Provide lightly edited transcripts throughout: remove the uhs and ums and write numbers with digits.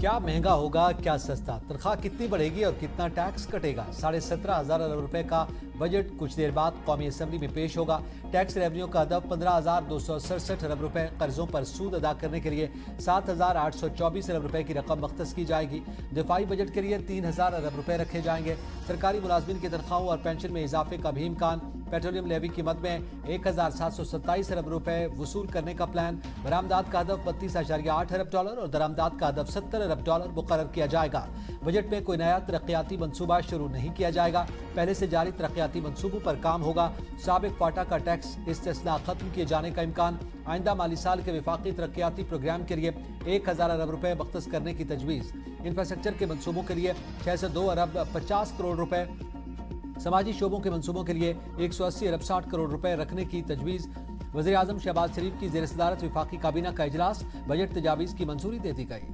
क्या महंगा होगा, क्या सस्ता, तनख्वाह कितनी बढ़ेगी और कितना टैक्स कटेगा। 17,500 अरब रुपए का बजट कुछ देर बाद कौमी असम्बली में पेश होगा। टैक्स रेवेन्यू का हदफ 15,267 अरब रुपए, कर्जों पर सूद अदा करने के लिए 7,824 अरब रुपए की रकम मख्तस की जाएगी। दिफाई बजट के लिए 3,000 अरब रुपए रखे जाएंगे। सरकारी मुलाजमिन की तनख्वाहों और पेंशन में इजाफे का भी इम्कान। पेट्रोलियम लेवी की मद में 1,727 अरब रुपए वसूल करने का प्लान। बरामदात का हदफ 32.8 अरब डॉलर और दरामदात का हदफ 70 अरब डॉलर मुकर्रर किया जाएगा। बजट में कोई नया तरक्याती मंसूबा शुरू नहीं किया जाएगा। पहले से जारी तरक्याती मंसूबों पर काम होगा। साबिक क्वाटा का टैक्स इस्तेस्ना खत्म किए जाने का इम्कान। आइंदा माली साल के वफाकी तरक्याती प्रोग्राम के लिए 1,000 अरब रुपए मख्तस करने की तजवीज़। इंफ्रास्ट्रक्चर के मंसूबों के लिए 602 अरब 50 करोड़ रुपए। समाजी शोबों के मंसूबों के लिए 180 अरब 60 करोड़ रुपए रखने की तजवीज़। वज़ीर आज़म शहबाज शरीफ की ज़ेर सदारत वफाकी काबीना का इजलास। बजट तजावीज़ की मंजूरी दे दी गई।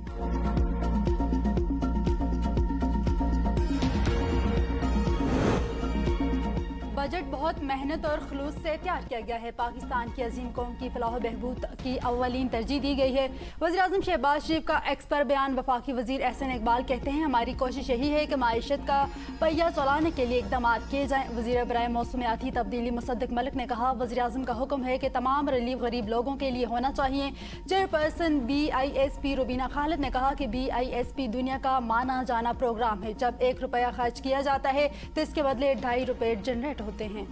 बजट बहुत मेहनत और खलूस से तैयार किया गया है। पाकिस्तान की अजीम कौम की फलाह बहबूद की अव्वलीन तरजीह दी गई है। वज़ीर आज़म शहबाज शरीफ का एक्स पर बयान। वफाकी वज़ीर एहसन इकबाल कहते हैं, हमारी कोशिश यही है कि माईशत का पहिया चलाने के लिए इकदाम किए जाएँ। वज़ीर बराए मौसमियाती तब्दीली मुसद्दिक मलिक ने कहा, वज़ीर आज़म का हुक्म है कि तमाम रिलीफ गरीब लोगों के लिए होना चाहिए। चेयरपर्सन BISP रुबीना खालिद ने कहा कि BISP दुनिया का माना जाना प्रोग्राम है। जब 1 रुपया खर्च किया जाता है तो इसके बदले 2.5 रुपये जनरेट होते हैं।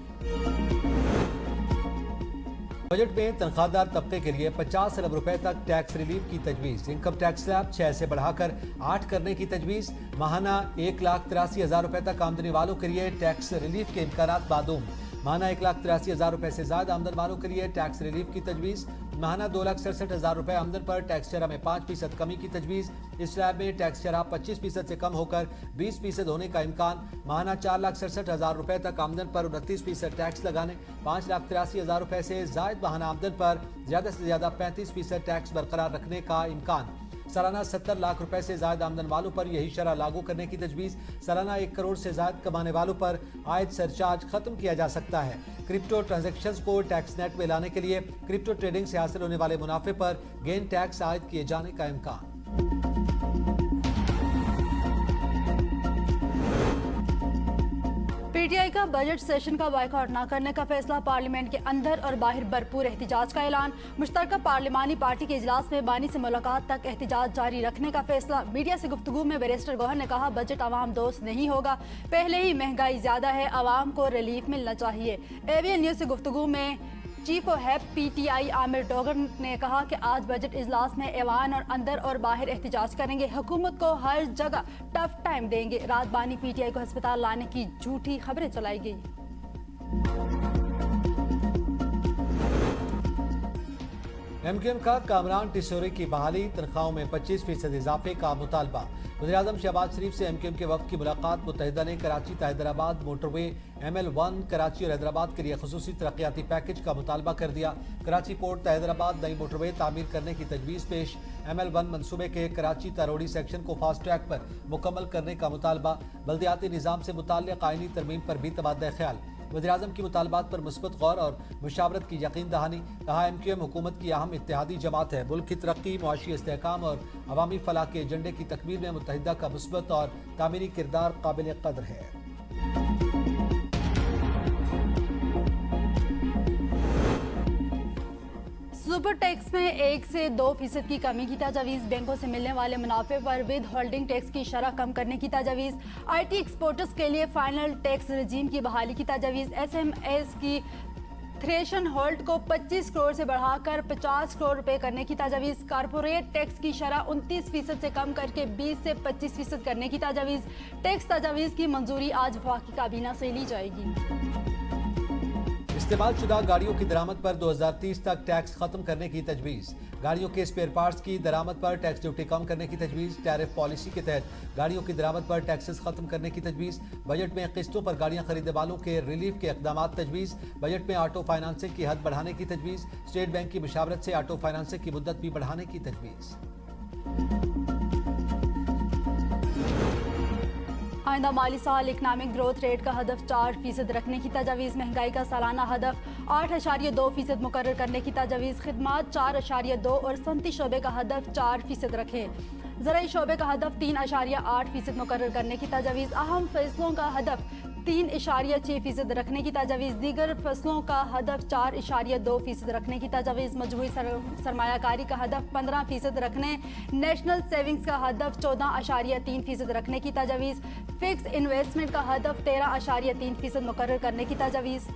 बजट में तनख्वाहदार तबके के लिए 50 अरब रुपए तक टैक्स रिलीफ की तजवीज़। इनकम टैक्स स्लैब 6 से बढ़ाकर 8 करने की तजवीज़। माहाना 1,83,000 रुपए तक आमदनी वालों के लिए टैक्स रिलीफ के इम्कानात मादूम। माहाना 1,83,000 रुपए से ज्यादा आमदन वालों के लिए टैक्स रिलीफ की तजवीज़। माहाना 2,67,000 रुपए आमदन पर टैक्स शरह में 5% कमी की तजवीज़। इस स्लैब में टैक्स शरह 25% से कम होकर 20% होने का इम्कान। माहाना 4,67,000 रुपए तक आमदन पर 29% टैक्स लगाने। 5,83,000 रुपए से जायद माहाना आमदन पर ज्यादा से ज्यादा 35% टैक्स बरकरार रखने का इम्कान। सालाना 70 लाख रुपए से ज्यादा आमदन वालों पर यही शरह लागू करने की तजवीज़। सालाना 1 करोड़ से ज्यादा कमाने वालों पर आयत सरचार्ज खत्म किया जा सकता है। क्रिप्टो ट्रांजैक्शंस को टैक्स नेट में लाने के लिए क्रिप्टो ट्रेडिंग से हासिल होने वाले मुनाफे पर गेन टैक्स आयद किए जाने का इम्कान। PTI का बजट सेशन का बायकॉट न करने का फैसला। पार्लियामेंट के अंदर और बाहर भरपूर एहतिजाज का ऐलान। मुश्तरका पार्लिमानी पार्टी के इजलास में बानी से मुलाकात तक एहतिजाज जारी रखने का फैसला। मीडिया से गुफ्तगू में बैरिस्टर गौहर ने कहा, बजट आवाम दोस्त नहीं होगा। पहले ही महंगाई ज्यादा है, आवाम को रिलीफ मिलना चाहिए। ABN न्यूज से गुफ्तगू में चीफ ऑफ हैप PTI आमिर डोगर ने कहा कि आज बजट इजलास में ऐवान और अंदर और बाहर एहतिजाज करेंगे। हुकूमत को हर जगह टफ टाइम देंगे। रात बानी PTI को अस्पताल लाने की झूठी खबरें चलाई गई। MQM का कामरान टिशोरी की बहाली। तनख्वाहों में 25% इजाफे का मुतालबा। वज़ीर-ए-आज़म शहबाज शरीफ से MQM के वफ़द की मुलाकात। मुत्तहिदा ने कराची तो हैदराबाद मोटरवे ML1 कराची और हैदराबाद के लिए खुसूसी तरक्याती पैकेज का मुतालबा कर दिया। कराची पोर्ट तो हैदराबाद नई मोटरवे तामीर करने की तजवीज़ पेश। ML1 मनसूबे के कराची तरोड़ी सेक्शन को फास्ट ट्रैक पर मुकम्मल करने का मुतालबा। बल्दियाती निज़ाम से मुताल्लिक़ आईनी तरमीम पर भी तबादला ख्याल। वज़ीर-ए-आज़म की मुतालबात पर मुस्बत गौर और मुशावरत की यकीन दहानी। कहा, MQM हुकूमत की अहम इत्तेहादी जमात है। मुल्क की तरक्की, मुआशी इस्तेहकाम और अवामी फलाह के एजेंडे की तकमील में मुत्तहिदा का मुस्बत और तामीरी किरदार काबिल कदर है। सुपर टैक्स में 1 से 2% की कमी की तजवीज़। बैंकों से मिलने वाले मुनाफे पर विद होल्डिंग टैक्स की शरह कम करने की तजवीज़। IT एक्सपोर्टर्स के लिए फाइनल टैक्स रजीम की बहाली की तजवीज़। SMS की थ्रेशन होल्ड को 25 करोड़ से बढ़ाकर 50 करोड़ रुपए करने की तजवीज़। कारपोरेट टैक्स की शरह 29% से कम करके 20 से 25% करने की तजवीज़। टैक्स तजवीज़ की मंजूरी आज वफाकी काबीना से ली जाएगी। इस्तेमाल शुदा गाड़ियों की दरामद पर 2030 तक टैक्स खत्म करने की तजवीज़। गाड़ियों के स्पेयर पार्ट्स की दरामद पर टैक्स ड्यूटी कम करने की तजवीज़। टैरिफ पॉलिसी के तहत गाड़ियों की दरामद पर टैक्सेस खत्म करने की तजवीज़। बजट में किस्तों पर गाड़ियां खरीदने वालों के रिलीफ के इकदाम तजवीज़। बजट में ऑटो फाइनेंसिंग की हद बढ़ाने की तजवीज़। स्टेट बैंक की मुशावरत से ऑटो फाइनेंसिंग की मुद्दत भी बढ़ाने की तजवीज़। आइंदा माली साल इकनॉमिक ग्रोथ रेट का हदफ 4% रखने की तजवीज़। महंगाई का सालाना हदफ 8.2% मुकर्रर करने की तजवीज़। खिदमात 4.2 और सनती शोबे का हदफ 4% रखें। ज़राई शोबे का हदफ 3.8% मुकर्रर करने की तजवीज़। अहम फैसलों का हदफ 3.6% रखने की तजवीज़। दीगर फसलों का हदफ 4.2% रखने की तजवीज़। मजबूरी सरमायाकारी का हदफ 15% रखने। नेशनल सेविंग्स का हदफ 14.3% रखने की तजवीज़। फिक्स इन्वेस्टमेंट का हदफ 13.3% मुकर्रर करने की तजवीज़।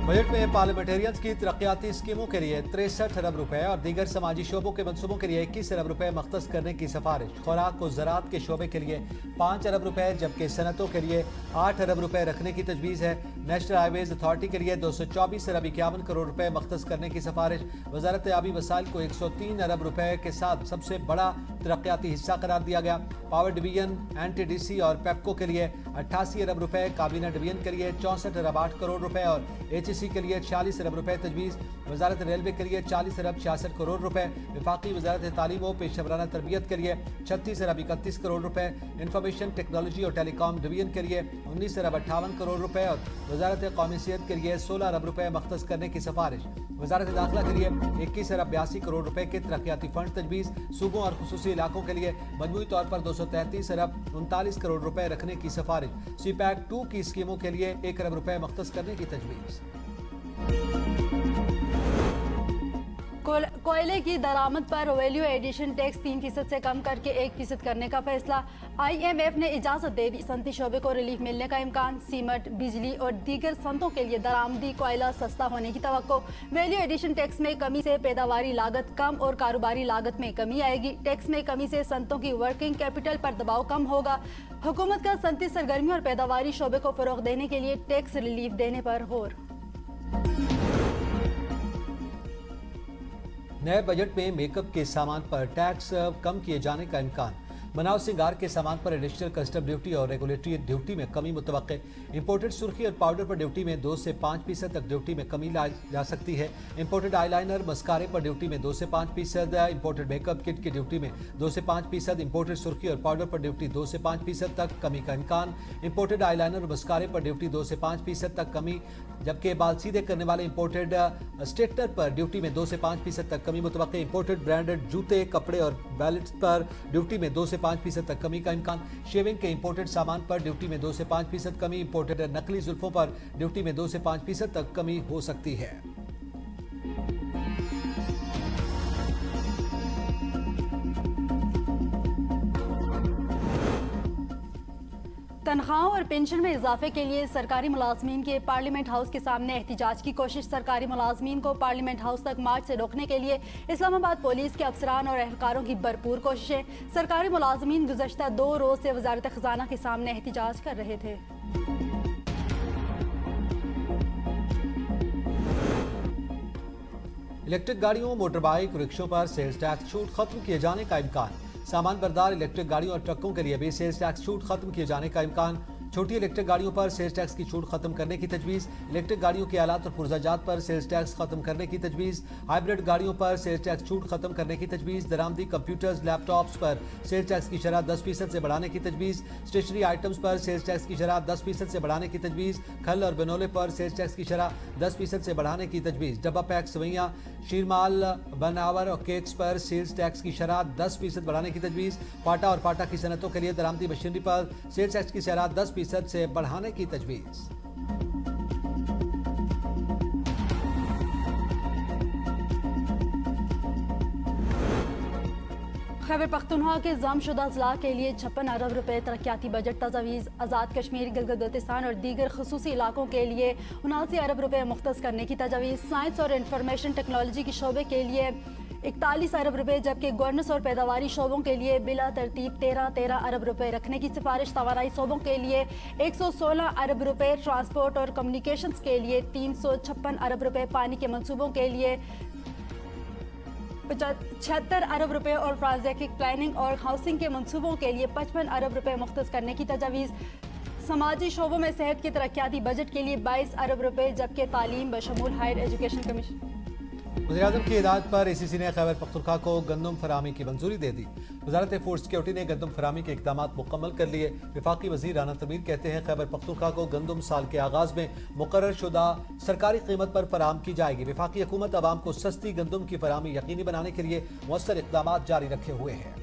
बजट में पार्लियामेंटेरियंस की तरक्याती स्कीमों के लिए 63 अरब रुपए और दीगर समाजी शोबों के मनसूबों के लिए 21 अरब रुपए मख्तस करने की सिफारिश। खुराक और ज़राअत के शोबे के लिए 5 अरब रुपए जबकि सनतों के लिए 8 अरब रुपए रखने की तजवीज़ है। नेशनल हाईवेज अथॉरिटी के लिए 224 अरब 51 करोड़ रुपए मख्तस करने की सिफारिश। वजारत आबी वसाइल को 103 अरब रुपए के साथ सबसे बड़ा तरक्याती हिस्सा करार दिया गया। पावर डिवीजन, NTDC और पेप्को के लिए 88 अरब रुपए, काबीना डिवीजन के लिए 64 अरब 8 करोड़ रुपए और HEC के लिए 46 अरब रुपए तजवीज़। वजारत रेलवे के लिए 40 अरब 66 करोड़ रुपए। विफाकी वजारत तालीम व पेशवराना तरबियत के लिए 36 अरब 31 करोड़ रुपए। इंफॉर्मेशन टेक्नोलॉजी और टेलीकॉम डिवीजन के लिए 19 अरब 58 करोड़ रुपए और वजारत कौमी सेहत के लिए 16 अरब रुपए मख्तस करने की सिफारिश। वजारत दाखिला के लिए 21 अरब 82 करोड़ रुपए के तरक्याती फंड तजवीज़। सूबों और खुसूसी इलाकों के लिए मजमूई तौर पर 233 अरब 39 करोड़ रुपए रखने की सिफारिश। CPAC 2 की स्कीमों के लिए 1 अरब रुपए मख्तस करने की तजवीज़। कोयले की दरामद पर वैल्यू एडिशन टैक्स 3% से कम करके 1% करने का फैसला। IMF ने इजाज़त दे दी। सनती शोबे को रिलीफ मिलने का इम्कान। सीमेंट, बिजली और दीगर सनतों के लिए दरामदी कोयला सस्ता होने की तवक्को। वैल्यू एडिशन टैक्स में कमी से पैदावारी लागत कम और कारोबारी लागत में कमी आएगी। टैक्स में कमी से सनतों की वर्किंग कैपिटल पर दबाव कम होगा। हुकूमत का सनती सरगर्मी और पैदावारी शोबे को फ़रोग देने के लिए टैक्स रिलीफ देने पर गौर। नए बजट में मेकअप के सामान पर टैक्स कम किए जाने का इम्कान। बनाव सिंगार के सामान पर एडिशनल कस्टम ड्यूटी और रेगुलेटरी ड्यूटी में कमी मुतवक्के। इंपोर्टेड सुर्खी और पाउडर पर ड्यूटी में 2 से 5% तक ड्यूटी में कमी लाई जा सकती है। इंपोर्टेड आईलाइनर, मस्कारे पर ड्यूटी में 2 से 5%। इंपोर्टेड मेकअप किट की ड्यूटी में 2 से 5%। इंपोर्टेड सुर्खी और पाउडर पर ड्यूटी 2 से 5% तक कमी का इम्कान। इंपोर्टेड आईलाइनर और मस्कारे पर ड्यूटी 2 से 5% तक कमी, जबकि बाल सीधे करने वाले इंपोर्टेड स्ट्रेटनर पर ड्यूटी में 2 से 5% तक कमी मुतवक्के। इंपोर्टेड ब्रांडेड जूते, कपड़े और बैलेट्स पर ड्यूटी में 2 से 5% तक कमी का इम्कान। शेविंग के इंपोर्टेड सामान पर ड्यूटी में 2 से 5% कमी। इंपोर्टेड नकली जुल्फों पर ड्यूटी में 2 से 5% तक कमी हो सकती है। तनख्वाहों और पेंशन में इजाफे के लिए सरकारी मुलाजमीन के पार्लियामेंट हाउस के सामने एहतिजाज की कोशिश। सरकारी मुलाजमीन को पार्लियामेंट हाउस तक मार्च से रोकने के लिए इस्लामाबाद पुलिस के अफसरान और एहलकारों की भरपूर कोशिशें। सरकारी मुलाजमीन गुज़श्ता 2 रोज से वजारत खजाना के सामने एहतिजाज कर रहे थे। इलेक्ट्रिक गाड़ियों, मोटर बाइक, रिक्शों पर सेल्स टैक्स छूट खत्म किए जाने का इम्कान। सामान बरदार इलेक्ट्रिक गाड़ियों और ट्रकों के लिए भी सेल्स टैक्स छूट खत्म किए जाने का इम्कान। छोटी इलेक्ट्रिक गाड़ियों पर सेल्स टैक्स की छूट खत्म करने की तजवीज़। इलेक्ट्रिक गाड़ियों के आलात और पुर्जाजात पर सेल्स टैक्स खत्म करने की तजवीज़। हाइब्रिड गाड़ियों पर सेल्स टैक्स छूट खत्म करने की तजवीज़। दरामदी कंप्यूटर्स, लैपटॉप्स पर सेल्स टैक्स की शरह 10% से बढ़ाने की तजवीज़। स्टेशनरी आइटम्स पर सेल्स टैक्स की शरह 10% से बढ़ाने की तजवीज़। खल और बनोले पर सेल्स टैक्स की शरह 10% से बढ़ाने की तजवीज़। डब्बा पैक सवैयाँ, शीरमाल, बनावर और केक्स पर सेल्स टैक्स की शरह 10% बढ़ाने की तजवीज़। पाटा और पाटा की सनतों के लिए दरामदी मशीनरी पर सेल्स टैक्स की शरह 10% से बढ़ाने की तजवीज़। खैबर पख्तूनख्वा के जमशुदा अजला के लिए 56 अरब रुपए तरक्याती बजट तजवीज़। आज़ाद कश्मीर, गिलगित बल्तिस्तान और दीगर खसूसी इलाकों के लिए 79 अरब रुपए मुख्तस करने की तजवीज़। साइंस और इंफॉर्मेशन टेक्नोलॉजी के शोबे के लिए 41 अरब रुपए, जबकि गवर्नेंस और पैदावारी शोबों के लिए बिला तरतीब 13 अरब रुपए रखने की सिफारिश। तवानाई शोबों के लिए 116 अरब रुपए, ट्रांसपोर्ट और कम्युनिकेशंस के लिए 356 अरब रुपए, पानी के मंसूबों के लिए 76 अरब रुपए और प्रोजेक्ट प्लानिंग और हाउसिंग के मंसूबों के लिए 55 अरब रुपए मुख्तस करने की तजवीज़। समाजी शोबों में सेहत के तरक्याती बजट के लिए 22 अरब रुपए, जबकि तालीम बशमूल हायर एजुकेशन कमीशन वज़ीर-ए-आज़म की हिदायत पर ACC ने खैबर पख्तूनख्वा को गंदम फराहमी की मंजूरी दे दी। वजारत फूड सिक्योरिटी ने गंदम फराहमी के इकदाम मुकम्मल कर लिए। वफाकी वज़ीर राना तमीर कहते हैं खैबर पख्तूनख्वा को गंदम साल के आगाज में मुकर्रर शुदा सरकारी कीमत पर फराहम की जाएगी। वफाकी हुकूमत अवाम को सस्ती गंदम की फराहमी यकीनी बनाने के लिए मुअस्सर इकदाम जारी रखे हुए हैं।